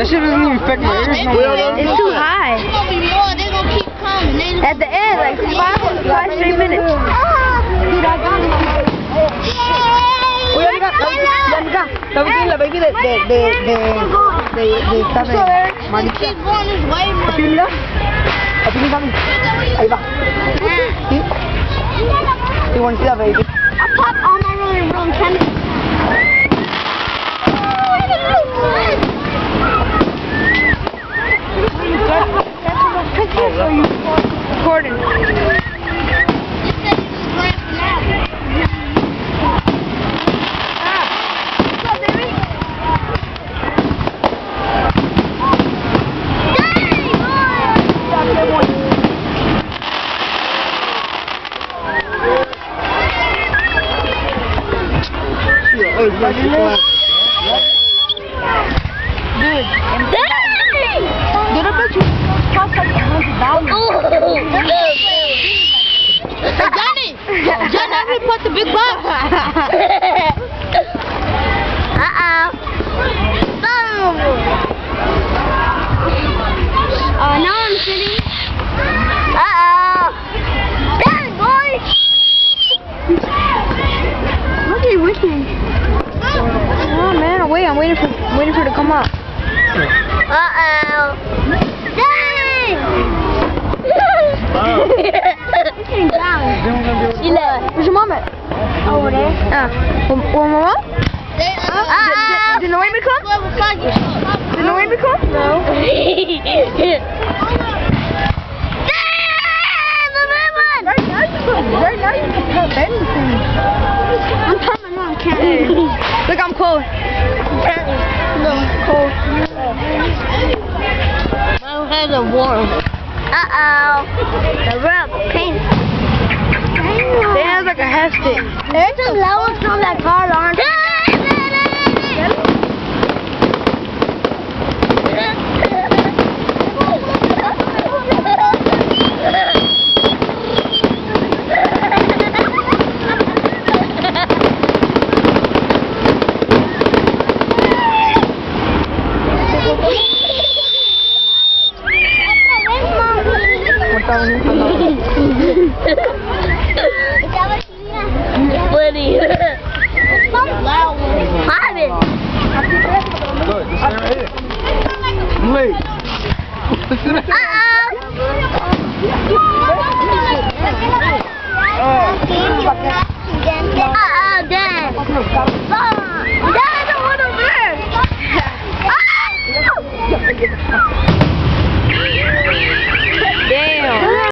That shit doesn't even affect my ears no more. It's too high. There's gonna be more. They're gonna keep coming. At the end, like 5 straight minutes. Dude, I got it. Uy, amiga, ¿sabes qué? La baby de esta manita. Keep going this way, man. Así, mira. Así, mira. Ahí va. ¿Sí? You want to see that baby? I popped all my really wrong tennis. Recording. You said you was going for now. What's up, baby? Dude, I bet you cost like $100. Hey, Johnny, let me put the big box. Now I'm sitting. Dang, boy. What are you wishing? Oh man, I'm waiting for it to come out. Where's your mom at? Over there. Where my mom? Did Noemi come? Did Noemi come? No. Right now you can tell anything. I'm telling my mom can't. Look, I'm cold. No, cold. My hands are warm. The real pain. It has like a half stick. There's some levels from that car, aren't there?